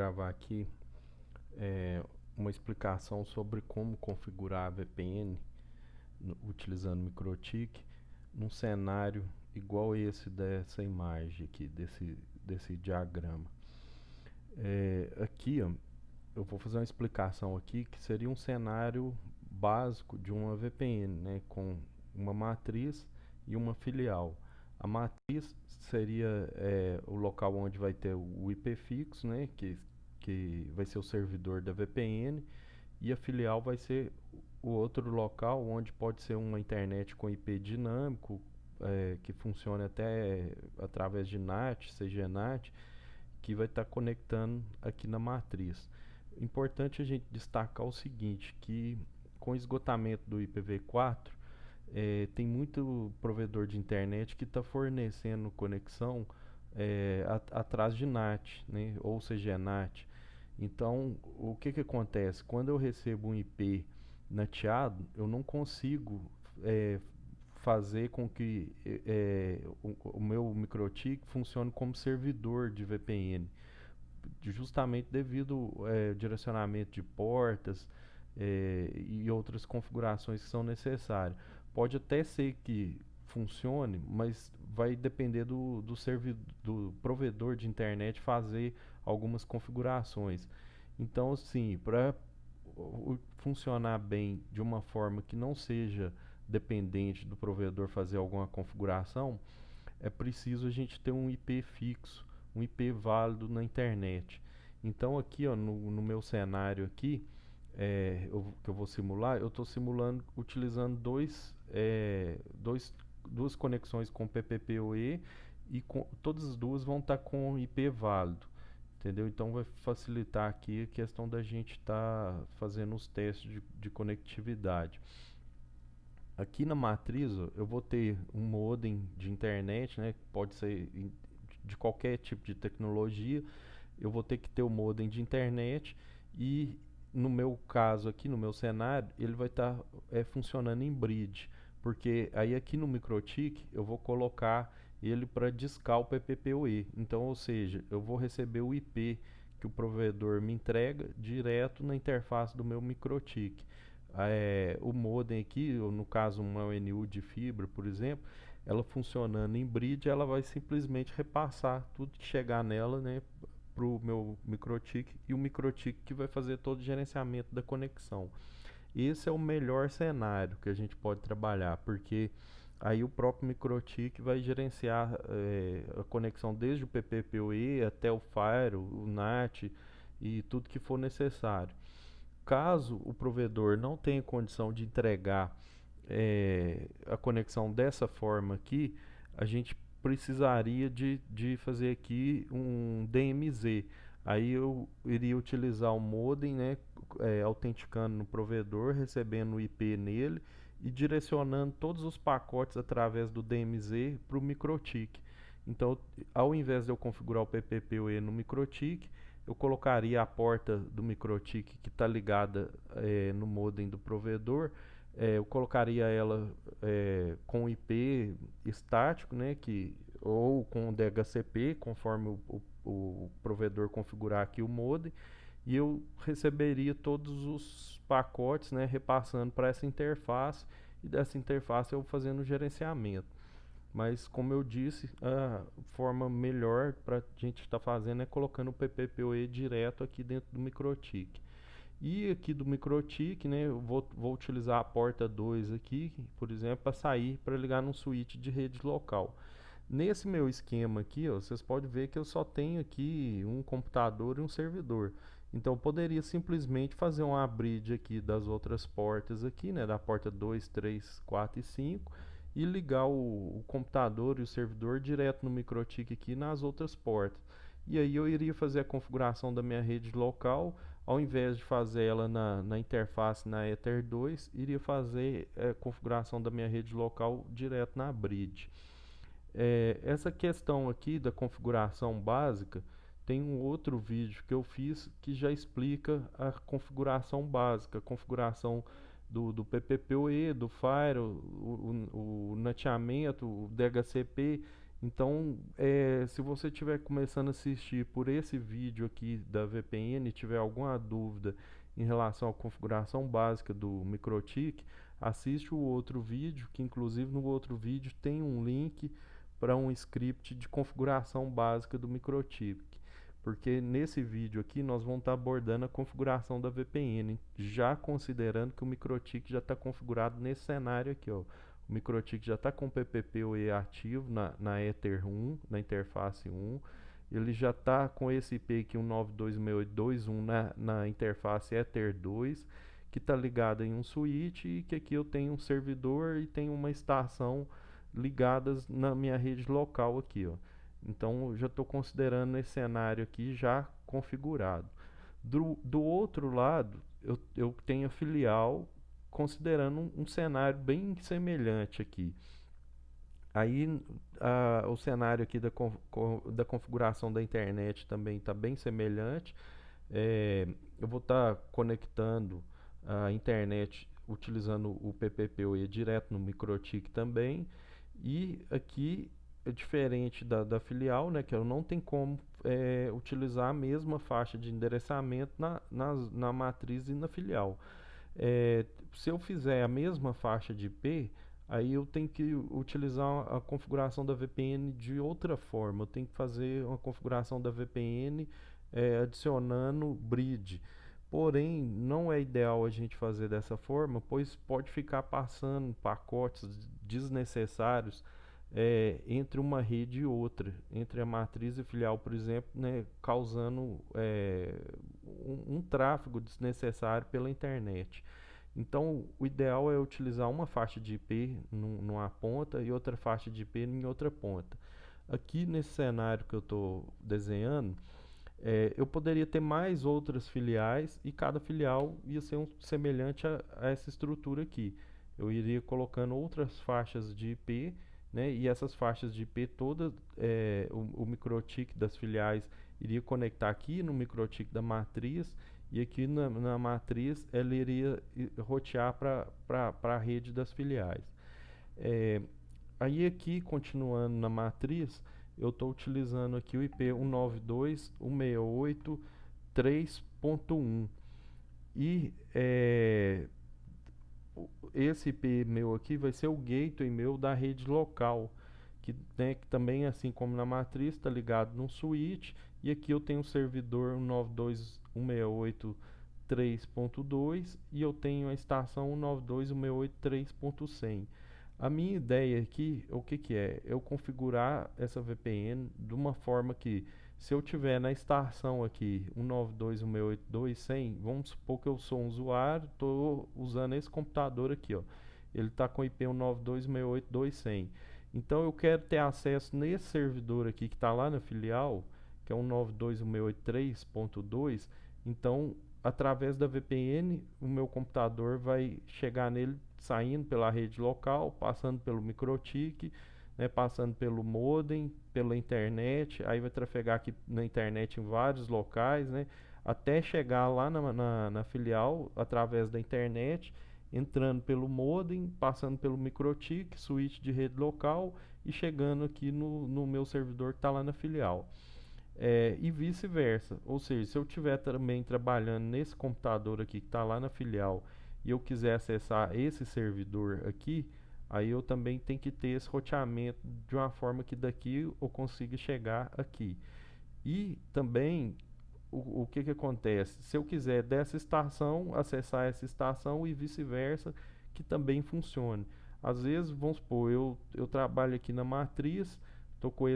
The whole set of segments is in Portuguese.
Gravar aqui uma explicação sobre como configurar a VPN utilizando MikroTik num cenário igual esse dessa imagem aqui, desse diagrama. Aqui, ó, eu vou fazer uma explicação aqui que seria um cenário básico de uma VPN, né, com uma matriz e uma filial. A matriz seria o local onde vai ter o IP fixo, né, que vai ser o servidor da VPN, e a filial vai ser o outro local onde pode ser uma internet com IP dinâmico, que funcione até através de NAT, CGNAT, que vai estar conectando aqui na matriz. Importante a gente destacar o seguinte, que com o esgotamento do IPv4, tem muito provedor de internet que está fornecendo conexão atrás de NAT, né, ou CGNAT. Então, o que acontece? Quando eu recebo um IP nateado, eu não consigo fazer com que o meu MikroTik funcione como servidor de VPN, justamente devido ao direcionamento de portas e outras configurações que são necessárias. Pode até ser que funcione, mas vai depender do provedor de internet fazer algumas configurações. Então, assim, para funcionar bem de uma forma que não seja dependente do provedor fazer alguma configuração, é preciso a gente ter um IP fixo, um IP válido na internet. Então aqui, ó, no meu cenário aqui, que eu vou simular, eu estou simulando utilizando duas conexões com PPPoE e todas as duas vão estar com IP válido. Entendeu? Então vai facilitar aqui a questão da gente estar fazendo os testes de conectividade. Aqui na matriz, ó, eu vou ter um modem de internet, né? Pode ser de qualquer tipo de tecnologia. Eu vou ter que ter o modem de internet e no meu caso aqui, no meu cenário, ele vai estar funcionando em bridge, porque aí aqui no MikroTik eu vou colocar ele para discar o PPPoE. Então, ou seja, eu vou receber o IP que o provedor me entrega direto na interface do meu MikroTik. O modem aqui, ou no caso uma ONU de fibra, por exemplo, ela funcionando em bridge, ela vai simplesmente repassar tudo que chegar nela, né, para o meu MikroTik, e o MikroTik que vai fazer todo o gerenciamento da conexão. Esse é o melhor cenário que a gente pode trabalhar, porque aí o próprio MikroTik vai gerenciar a conexão desde o PPPoE até o Fire, o NAT e tudo que for necessário. Caso o provedor não tenha condição de entregar a conexão dessa forma aqui, a gente precisaria de fazer aqui um DMZ. Aí eu iria utilizar o modem, né, autenticando no provedor, recebendo o IP nele e direcionando todos os pacotes através do DMZ para o MikroTik. Então, ao invés de eu configurar o PPPoE no MikroTik, eu colocaria a porta do MikroTik que está ligada no modem do provedor, eu colocaria ela com IP estático, né, ou com DHCP, conforme o provedor configurar aqui o modem, e eu receberia todos os pacotes, né, repassando para essa interface, e dessa interface eu fazendo o gerenciamento. Mas como eu disse, a forma melhor para a gente estar fazendo é colocando o PPPoE direto aqui dentro do MikroTik. E aqui do MikroTik, né, eu vou utilizar a porta 2 aqui, por exemplo, para sair para ligar num switch de rede local. Nesse meu esquema aqui, ó, vocês podem ver que eu só tenho aqui um computador e um servidor. Então eu poderia simplesmente fazer uma bridge aqui das outras portas aqui, né, da porta 2, 3, 4 e 5 e ligar o computador e o servidor direto no MikroTik aqui nas outras portas. E aí eu iria fazer a configuração da minha rede local, ao invés de fazer ela na interface na Ether 2, iria fazer a configuração da minha rede local direto na bridge. Essa questão aqui da configuração básica, tem um outro vídeo que eu fiz que já explica a configuração básica, a configuração do PPPoE, do Fire, o nateamento, o DHCP Então, se você estiver começando a assistir por esse vídeo aqui da VPN e tiver alguma dúvida em relação à configuração básica do MikroTik, assiste o outro vídeo, que inclusive no outro vídeo tem um link para um script de configuração básica do MikroTik. Porque nesse vídeo aqui nós vamos estar abordando a configuração da VPN, já considerando que o MikroTik já está configurado nesse cenário aqui, ó. O MikroTik já está com o PPPoE ativo na Ether 1, na interface 1. Ele já está com esse IP aqui, 192.68.2.1 na interface Ether 2, que está ligado em um switch e que aqui eu tenho um servidor e tenho uma estação ligadas na minha rede local aqui, ó. Então já estou considerando esse cenário aqui já configurado. Do outro lado, eu tenho a filial considerando um cenário bem semelhante aqui. Aí o cenário aqui da configuração da internet também está bem semelhante. Eu vou estar conectando a internet utilizando o PPPoE direto no MikroTik também. E aqui é diferente da filial, né, que eu não tenho como utilizar a mesma faixa de endereçamento na matriz e na filial. Se eu fizer a mesma faixa de IP, aí eu tenho que utilizar a configuração da VPN de outra forma. Eu tenho que fazer uma configuração da VPN adicionando bridge. Porém, não é ideal a gente fazer dessa forma, pois pode ficar passando pacotes desnecessários entre uma rede e outra, entre a matriz e filial, por exemplo, né, causando um tráfego desnecessário pela internet. Então, o ideal é utilizar uma faixa de IP numa ponta e outra faixa de IP em outra ponta. Aqui nesse cenário que eu estou desenhando, eu poderia ter mais outras filiais e cada filial ia ser semelhante a essa estrutura aqui. Eu iria colocando outras faixas de IP, né, e essas faixas de IP todas, o MikroTik das filiais iria conectar aqui no MikroTik da matriz e aqui na matriz ela iria rotear para a rede das filiais. Aí aqui, continuando na matriz, eu estou utilizando aqui o IP 192.168.3.1 e esse IP meu aqui vai ser o gateway meu da rede local, que também, assim como na matriz, está ligado num switch, e aqui eu tenho o servidor 192.168.3.2 e eu tenho a estação 192.168.3.100. A minha ideia aqui, o que é? Eu configurar essa VPN de uma forma que, se eu tiver na estação aqui 192.168.2.100, vamos supor que eu sou um usuário, estou usando esse computador aqui, ó. Ele está com IP 192.168.2.100. Então eu quero ter acesso nesse servidor aqui que está lá na filial, que é 192.168.3.2. Então, através da VPN, o meu computador vai chegar nele saindo pela rede local, passando pelo MikroTik, né, passando pelo modem, pela internet, aí vai trafegar aqui na internet em vários locais, né, até chegar lá na filial através da internet, entrando pelo modem, passando pelo MikroTik, switch de rede local e chegando aqui no meu servidor que está lá na filial. E vice-versa, ou seja, se eu estiver também trabalhando nesse computador aqui que está lá na filial e eu quiser acessar esse servidor aqui, aí eu também tenho que ter esse roteamento de uma forma que daqui eu consiga chegar aqui. E também o que acontece? Se eu quiser dessa estação acessar essa estação e vice-versa, que também funcione. Às vezes, vamos supor, eu trabalho aqui na matriz, estou com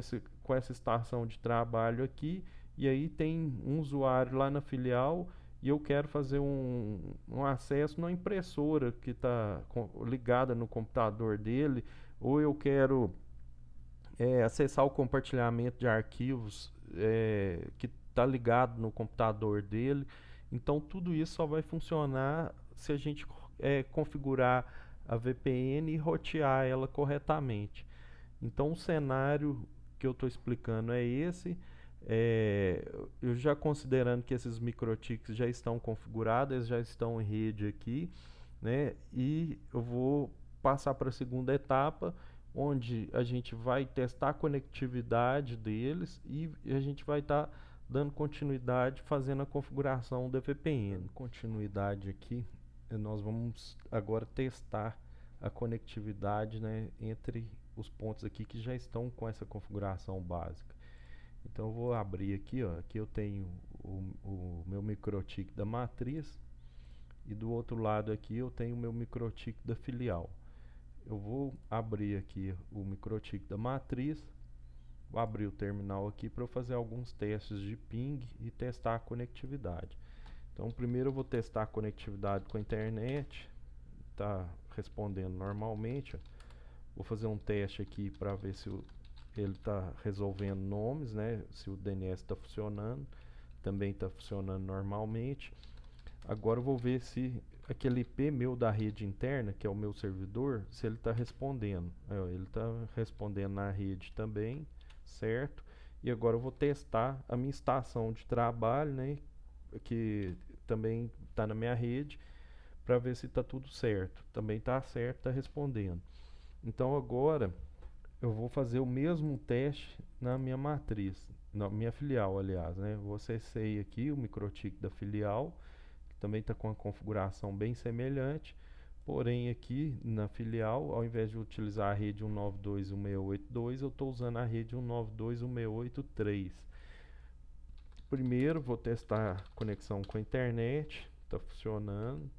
essa estação de trabalho aqui, e aí tem um usuário lá na filial e eu quero fazer um acesso na impressora que está ligada no computador dele, ou eu quero acessar o compartilhamento de arquivos que está ligado no computador dele. Então tudo isso só vai funcionar se a gente configurar a VPN e rotear ela corretamente. Então o cenário que eu estou explicando é esse. Eu já considerando que esses MikroTiks já estão configurados, eles já estão em rede aqui, né? E eu vou passar para a segunda etapa, onde a gente vai testar a conectividade deles e a gente vai estar dando continuidade fazendo a configuração da VPN. Continuidade aqui, nós vamos agora testar a conectividade, né, entre os pontos aqui que já estão com essa configuração básica. Então eu vou abrir aqui, ó, aqui eu tenho o meu MikroTik da matriz e do outro lado aqui eu tenho o meu MikroTik da filial. Eu vou abrir aqui o MikroTik da matriz, vou abrir o terminal aqui para eu fazer alguns testes de ping e testar a conectividade. Então primeiro eu vou testar a conectividade com a internet, está respondendo normalmente, ó. Vou fazer um teste aqui para ver se ele está resolvendo nomes, né? Se o DNS está funcionando, também está funcionando normalmente. Agora eu vou ver se aquele IP meu da rede interna, que é o meu servidor, se ele está respondendo. Ele está respondendo na rede também, certo? E agora eu vou testar a minha estação de trabalho, né? Que também está na minha rede, para ver se está tudo certo. Também está certo, está respondendo. Então agora eu vou fazer o mesmo teste na minha matriz, na minha filial, aliás, né? Vou acessei aqui o MikroTik da filial, que também está com uma configuração bem semelhante, porém aqui na filial, ao invés de utilizar a rede 192.168.2, eu estou usando a rede 192.168.3. Primeiro vou testar a conexão com a internet, está funcionando.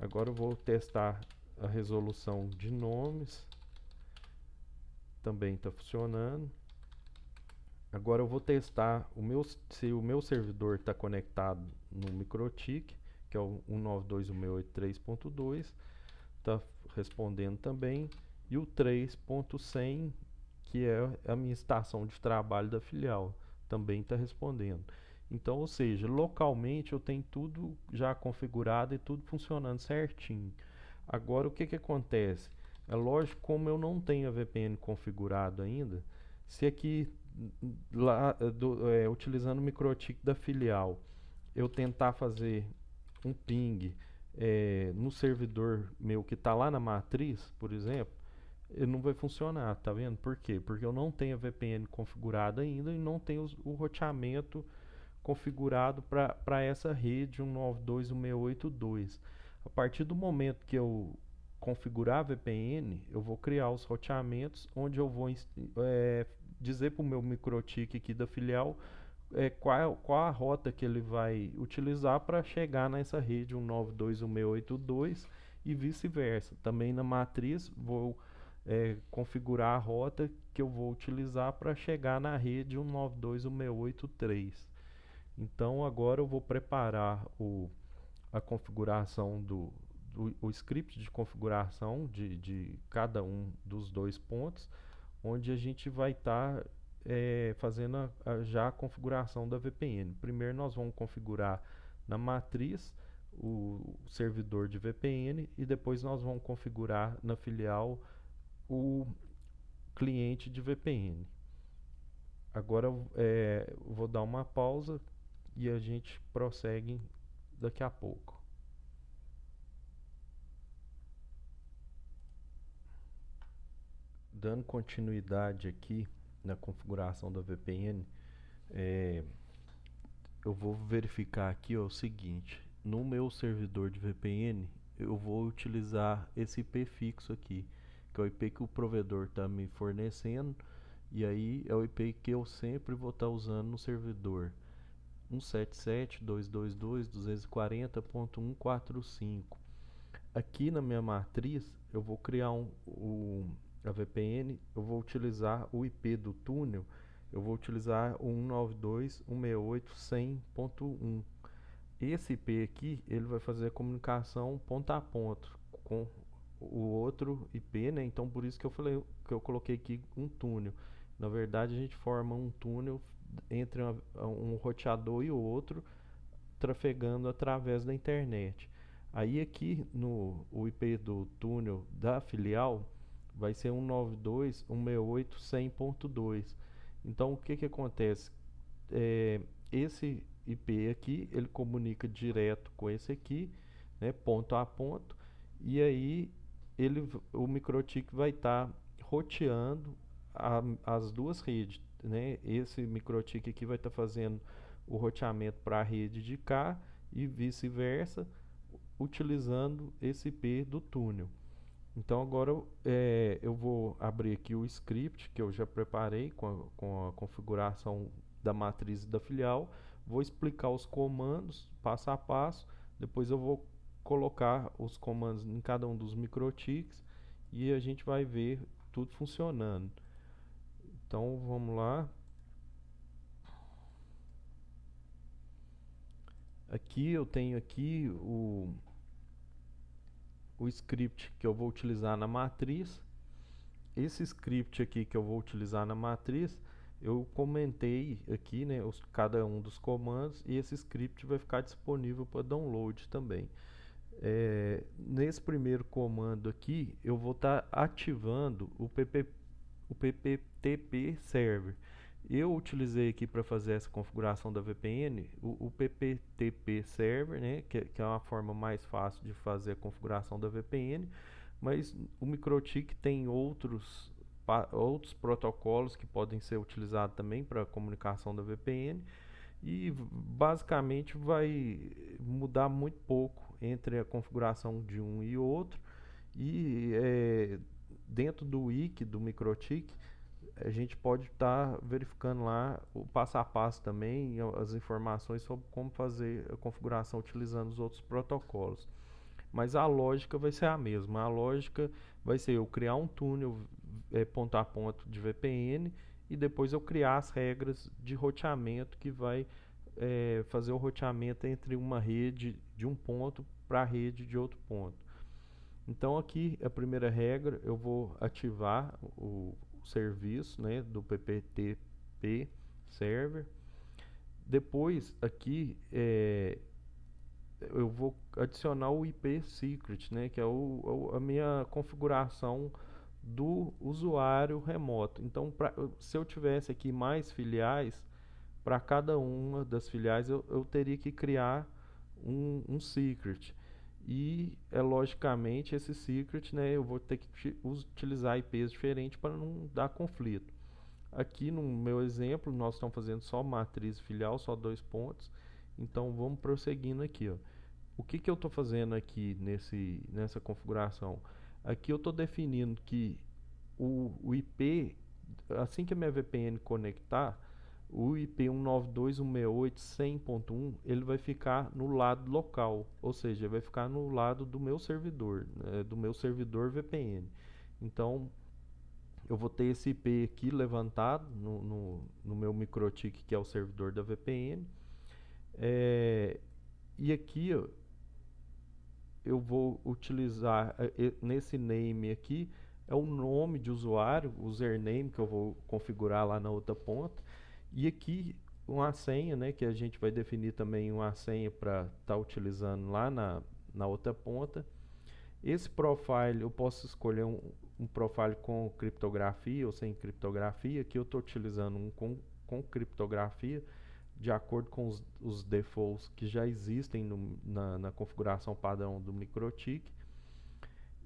Agora eu vou testar a resolução de nomes, também está funcionando. Agora eu vou testar se o meu servidor está conectado no MikroTik, que é o 192.168.3.2, está respondendo também, e o 3.100, que é a minha estação de trabalho da filial, também está respondendo. Então, ou seja, localmente eu tenho tudo já configurado e tudo funcionando certinho. Agora o que acontece? É lógico, como eu não tenho a VPN configurado ainda, se aqui lá utilizando o MikroTik da filial, eu tentar fazer um ping no servidor meu que está lá na matriz, por exemplo, ele não vai funcionar, tá vendo? Por quê? Porque eu não tenho a VPN configurada ainda e não tenho o roteamento configurado para essa rede 192.168.2. A partir do momento que eu configurar a VPN, eu vou criar os roteamentos onde eu vou dizer para o meu MikroTik aqui da filial qual a rota que ele vai utilizar para chegar nessa rede 192.168.2 e vice-versa. Também na matriz vou configurar a rota que eu vou utilizar para chegar na rede 192.168.3. Então agora eu vou preparar a configuração o script de configuração de cada um dos dois pontos, onde a gente vai estar fazendo já a configuração da VPN. Primeiro nós vamos configurar na matriz o servidor de VPN e depois nós vamos configurar na filial o cliente de VPN. Agora vou dar uma pausa e a gente prossegue daqui a pouco. Dando continuidade aqui na configuração da VPN, eu vou verificar aqui o seguinte: no meu servidor de VPN eu vou utilizar esse IP fixo aqui, que é o IP que o provedor está me fornecendo, e aí é o IP que eu sempre vou estar usando no servidor 177.222.240.145. Aqui na minha matriz eu vou criar a VPN, eu vou utilizar o IP do túnel, eu vou utilizar o 192.168.100.1. Esse IP aqui, ele vai fazer a comunicação ponto a ponto com o outro IP, né? Então por isso que eu falei que eu coloquei aqui um túnel. Na verdade a gente forma um túnel entre um roteador e o outro, trafegando através da internet. Aí aqui o IP do túnel da filial vai ser 192.168.100.2. Então o que acontece? Esse IP aqui ele comunica direto com esse aqui, né, ponto a ponto, e aí o MikroTik vai estar roteando as duas redes, né? Esse MikroTik aqui vai estar fazendo o roteamento para a rede de cá e vice-versa, utilizando esse IP do túnel. Então agora eu vou abrir aqui o script que eu já preparei com a configuração da matriz e da filial. Vou explicar os comandos passo a passo. Depois eu vou colocar os comandos em cada um dos MikroTiks e a gente vai ver tudo funcionando. Então vamos lá. Aqui eu tenho aqui o script que eu vou utilizar na matriz. Esse script aqui que eu vou utilizar na matriz, eu comentei aqui, né, cada um dos comandos, e esse script vai ficar disponível para download também. Nesse primeiro comando aqui, eu vou estar ativando o PPTP Server. Eu utilizei aqui para fazer essa configuração da VPN o PPTP Server, né, que é uma forma mais fácil de fazer a configuração da VPN, mas o MikroTik tem outros protocolos que podem ser utilizados também para a comunicação da VPN, e basicamente vai mudar muito pouco entre a configuração de um e outro. E dentro do wiki do MikroTik a gente pode estar verificando lá o passo a passo também, as informações sobre como fazer a configuração utilizando os outros protocolos. Mas a lógica vai ser a mesma. A lógica vai ser eu criar um túnel ponto a ponto de VPN e depois eu criar as regras de roteamento que vai fazer o roteamento entre uma rede de um ponto para a rede de outro ponto. Então aqui a primeira regra, eu vou ativar o serviço, né, do PPTP Server. Depois aqui eu vou adicionar o IP Secret, né, que é a minha configuração do usuário remoto. Então, se eu tivesse aqui mais filiais, para cada uma das filiais eu teria que criar um secret. E logicamente esse secret, né, eu vou ter que utilizar IPs diferentes para não dar conflito. Aqui no meu exemplo, nós estamos fazendo só matriz filial, só 2 pontos. Então vamos prosseguindo aqui, ó. O que eu estou fazendo aqui nessa configuração? Aqui eu estou definindo que o IP, assim que a minha VPN conectar, o IP 192.168.100.1 ele vai ficar no lado local, ou seja, vai ficar no lado do meu servidor, né, do meu servidor VPN. Então eu vou ter esse IP aqui levantado no meu MikroTik, que é o servidor da VPN. E aqui eu vou utilizar nesse name aqui é o nome de usuário, username, que eu vou configurar lá na outra ponta. E aqui uma senha, né, que a gente vai definir também uma senha para estar utilizando lá na outra ponta. Esse profile eu posso escolher um profile com criptografia ou sem criptografia. Aqui eu estou utilizando um com criptografia, de acordo com os defaults que já existem na configuração padrão do MikroTik.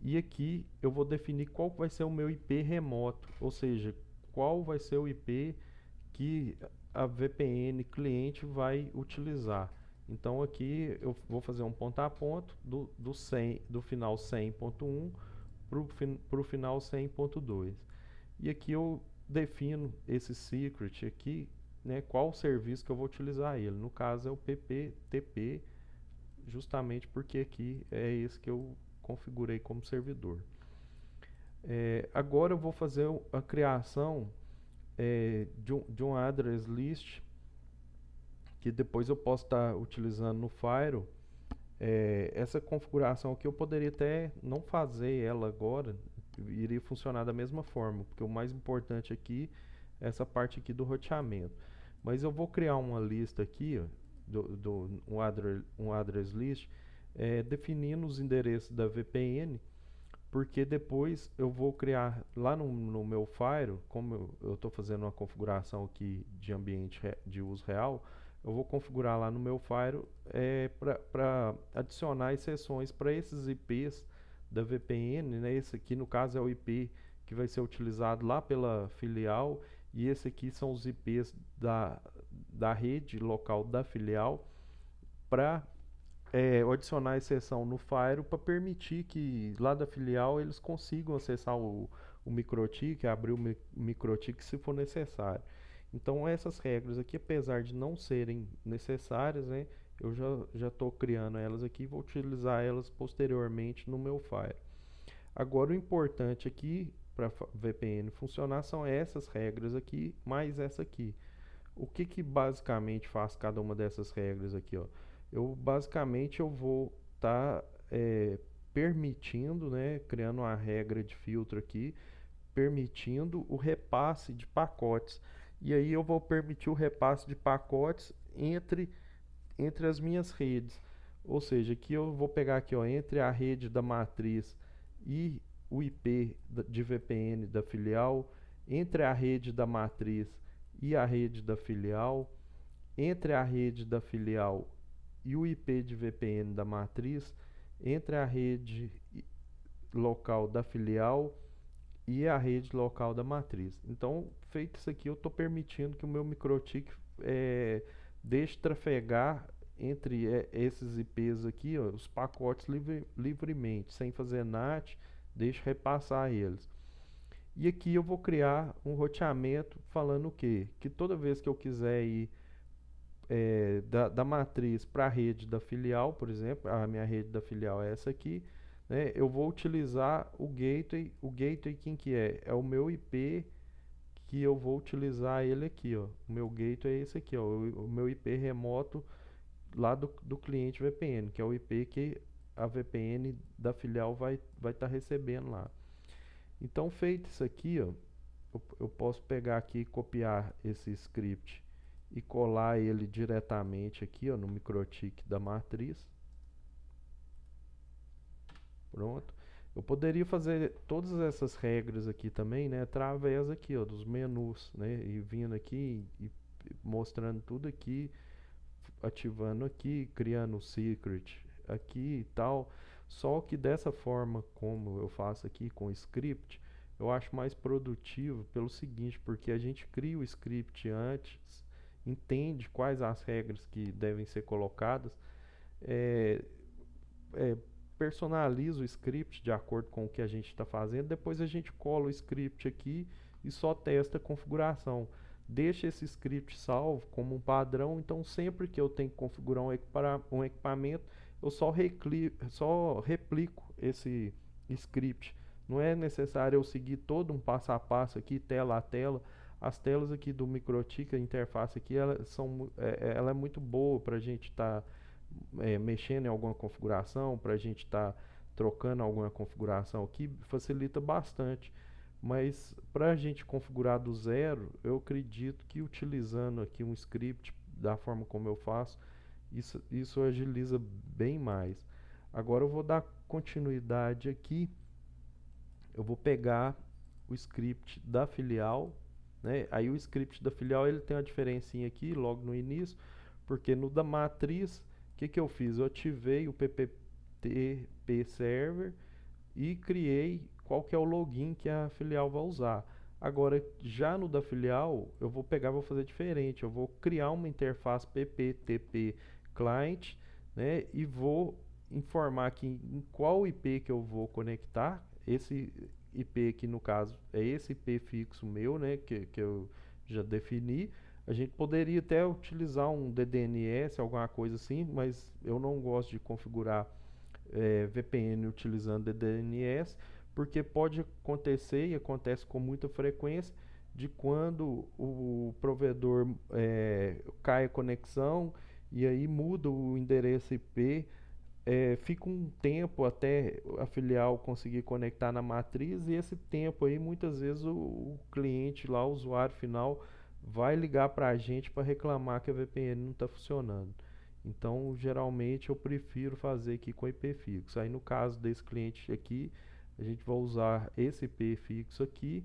E aqui eu vou definir qual vai ser o meu IP remoto, ou seja, qual vai ser o IP que a VPN cliente vai utilizar. Então aqui eu vou fazer um ponto a ponto do final 100.1 para o final 100.2. E aqui eu defino esse secret aqui, né, qual serviço que eu vou utilizar ele. No caso é o PPTP, justamente porque aqui é esse que eu configurei como servidor. Agora eu vou fazer a criação de um address list, que depois eu posso estar utilizando no Firewall. Essa configuração aqui eu poderia até não fazer ela agora, iria funcionar da mesma forma, porque o mais importante aqui é essa parte aqui do roteamento. Mas eu vou criar uma lista aqui, ó, um address list, definindo os endereços da VPN, porque depois eu vou criar lá no meu Firewall, como eu estou fazendo uma configuração aqui de ambiente de uso real, eu vou configurar lá no meu Firewall para adicionar exceções para esses IPs da VPN, né? Esse aqui no caso é o IP que vai ser utilizado lá pela filial, e esse aqui são os IPs da rede local da filial, para adicionar exceção no Firewall para permitir que lá da filial eles consigam acessar o MikroTik, abrir o MikroTik se for necessário. Então essas regras aqui, apesar de não serem necessárias, né, eu já estou criando elas aqui e vou utilizar elas posteriormente no meu Firewall. Agora o importante aqui para VPN funcionar são essas regras aqui, mais essa aqui. O que basicamente faz cada uma dessas regras aqui, ó? Eu vou estar permitindo, né, criando uma regra de filtro aqui, permitindo o repasse de pacotes. E aí eu vou permitir o repasse de pacotes entre as minhas redes. Ou seja, aqui eu vou pegar aqui, ó, entre a rede da matriz e o IP de VPN da filial, entre a rede da matriz e a rede da filial, entre a rede da filial e o IP de VPN da matriz, entre a rede local da filial e a rede local da matriz. Então, feito isso aqui, eu estou permitindo que o meu MikroTik deixe trafegar entre esses IPs aqui, ó, os pacotes livremente, sem fazer NAT, deixe repassar eles. E aqui eu vou criar um roteamento falando o quê? Que toda vez que eu quiser ir da matriz para a rede da filial, por exemplo, a minha rede da filial é essa aqui, né? Eu vou utilizar o gateway. O gateway quem que é? É o meu IP que eu vou utilizar ele aqui, ó. O meu gateway é esse aqui, ó, o meu IP remoto lá do cliente VPN, que é o IP que a VPN da filial vai estar recebendo lá. Então, feito isso aqui, ó, eu posso pegar aqui e copiar esse script e colar ele diretamente aqui, ó, no MikroTik da matriz. Pronto. Eu poderia fazer todas essas regras aqui também, né, através aqui, ó, dos menus, né, e vindo aqui e mostrando tudo aqui, ativando aqui, criando o secret aqui e tal. Só que dessa forma como eu faço aqui com o script, eu acho mais produtivo pelo seguinte, porque a gente cria o script antes, entende quais as regras que devem ser colocadas, é, é, personaliza o script de acordo com o que a gente está fazendo, depois a gente cola o script aqui e só testa a configuração. Deixa esse script salvo como um padrão, então sempre que eu tenho que configurar um equipamento, eu só replico esse script. Não é necessário eu seguir todo um passo a passo aqui, tela a tela. As telas aqui do MikroTik, a interface aqui, ela é muito boa para a gente estar mexendo em alguma configuração, para a gente estar trocando alguma configuração aqui, facilita bastante. Mas para a gente configurar do zero, eu acredito que utilizando aqui um script da forma como eu faço, isso agiliza bem mais. Agora eu vou dar continuidade aqui. Eu vou pegar o script da filial, né? Aí o script da filial ele tem uma diferencinha aqui logo no início, porque no da matriz, o que eu fiz? Eu ativei o PPTP server e criei qual que é o login que a filial vai usar. Agora, já no da filial, eu vou pegar, vou fazer diferente. Eu vou criar uma interface PPTP client, né, e vou informar aqui em qual IP que eu vou conectar. Esse IP aqui, no caso, é esse IP fixo meu, né, que eu já defini. A gente poderia até utilizar um DDNS, alguma coisa assim, mas eu não gosto de configurar VPN utilizando DDNS, porque pode acontecer e acontece com muita frequência de quando o provedor cai a conexão e aí muda o endereço IP, fica um tempo até a filial conseguir conectar na matriz, e esse tempo aí muitas vezes o cliente lá, o usuário final, vai ligar para a gente para reclamar que a VPN não está funcionando. Então, geralmente eu prefiro fazer aqui com IP fixo. Aí no caso desse cliente aqui, a gente vai usar esse IP fixo aqui.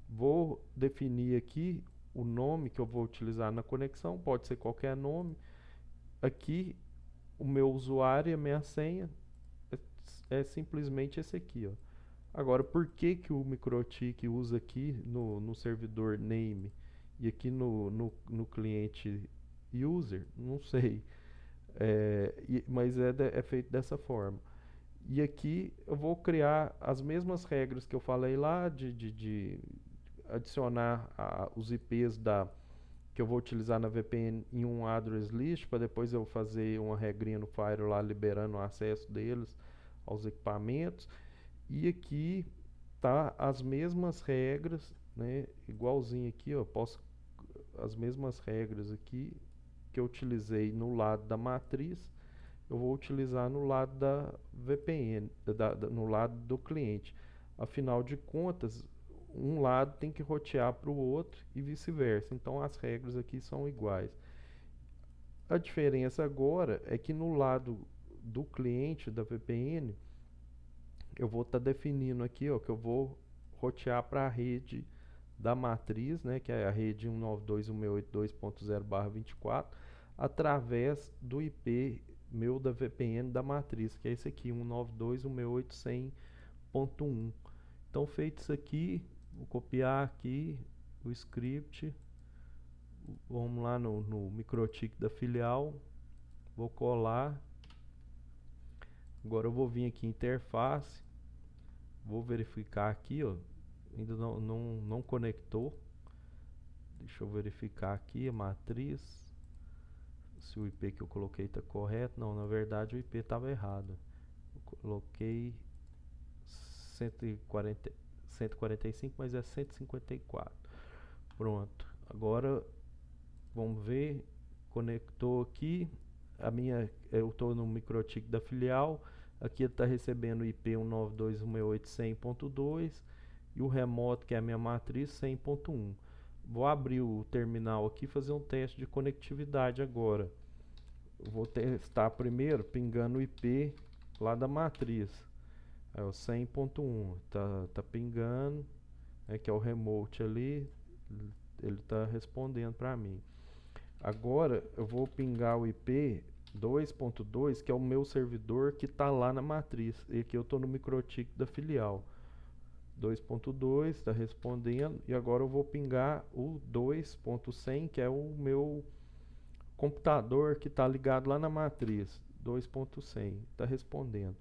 Vou definir aqui o nome que eu vou utilizar na conexão, pode ser qualquer nome. Aqui o meu usuário e a minha senha é simplesmente esse aqui, ó. Agora, por que que o MikroTik usa aqui no servidor name e aqui no cliente user? Não sei. Mas é feito dessa forma. E aqui eu vou criar as mesmas regras que eu falei lá de adicionar os IPs que eu vou utilizar na VPN em um address list para depois eu fazer uma regrinha no firewall lá liberando o acesso deles aos equipamentos. E aqui tá as mesmas regras, né? Igualzinho aqui, ó, posso as mesmas regras aqui que eu utilizei no lado da matriz, eu vou utilizar no lado da VPN, no lado do cliente. Afinal de contas, um lado tem que rotear para o outro e vice-versa. Então as regras aqui são iguais. A diferença agora é que no lado do cliente da VPN, eu vou estar definindo aqui, ó, que eu vou rotear para a rede da matriz, né, que é a rede 192.168.2.0/24, através do IP meu da VPN da matriz, que é esse aqui, 192.168.100.1. Então, feito isso aqui, vou copiar aqui o script, vamos lá no MikroTik da filial, vou colar. Agora eu vou vir aqui em interface, vou verificar aqui, ó, ainda não conectou. Deixa eu verificar aqui a matriz, se o IP que eu coloquei está correto. Não, na verdade o IP estava errado. Eu coloquei 145, mas é 154. Pronto. Agora vamos ver. Conectou aqui. Eu estou no MikroTik da filial. Aqui ele está recebendo o IP 192.168.100.2 e o remoto, que é a minha matriz, 100.1. Vou abrir o terminal aqui e fazer um teste de conectividade agora. Eu vou testar primeiro pingando o IP lá da matriz. É o 100.1. Tá pingando, que é o remote ali. Ele está respondendo para mim. Agora eu vou pingar o IP 2.2, que é o meu servidor que está lá na matriz. E aqui eu estou no MikroTik da filial. 2.2 está respondendo, e agora eu vou pingar o 2.100, que é o meu computador que está ligado lá na matriz. 2.100 está respondendo.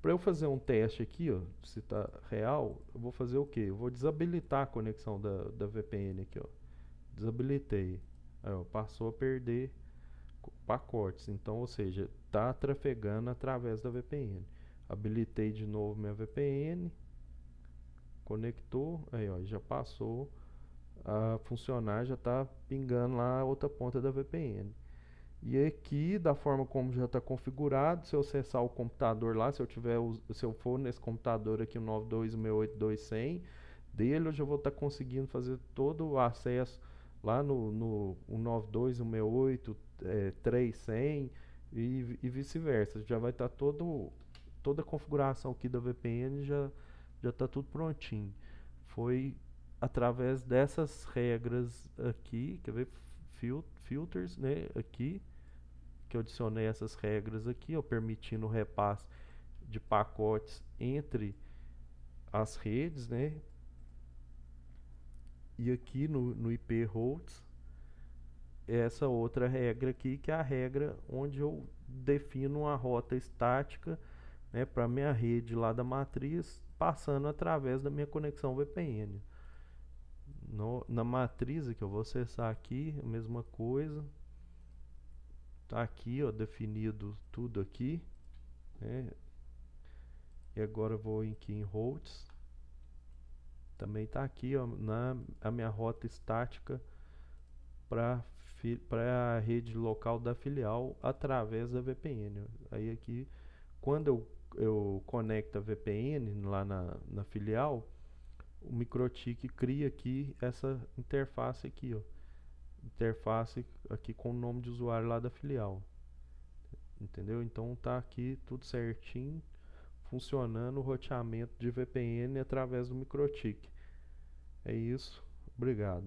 Para eu fazer um teste aqui, ó, se está real, eu vou fazer o que? Eu vou desabilitar a conexão da VPN aqui, ó. Desabilitei. Aí, ó, passou a perder pacotes. Então, ou seja, está trafegando através da VPN. Habilitei de novo minha VPN. Conectou, aí ó, já passou a funcionar, já está pingando lá a outra ponta da VPN. E aqui, da forma como já está configurado, se eu acessar o computador lá, se eu for nesse computador aqui, o 92.168.2.100 dele, eu já vou estar conseguindo fazer todo o acesso lá no 92.168.3.100 e vice-versa. Já vai estar toda a configuração aqui da VPN já está tudo prontinho. Foi através dessas regras aqui, quer ver? Filters, né? Aqui, que eu adicionei essas regras aqui, ó, permitindo o repasse de pacotes entre as redes, né? E aqui no IP routes, essa outra regra aqui, que é a regra onde eu defino uma rota estática, né, para minha rede lá da matriz, passando através da minha conexão VPN. Na matriz que eu vou acessar aqui, a mesma coisa. Tá aqui, ó, definido tudo aqui, né? E agora eu vou aqui em routes. Também tá aqui, ó, a minha rota estática para a rede local da filial através da VPN. Aí aqui, quando eu conecto a VPN lá na filial, o MikroTik cria aqui essa interface aqui, ó. Interface aqui com o nome de usuário lá da filial. Entendeu? Então tá aqui tudo certinho, funcionando o roteamento de VPN através do MikroTik. É isso. Obrigado.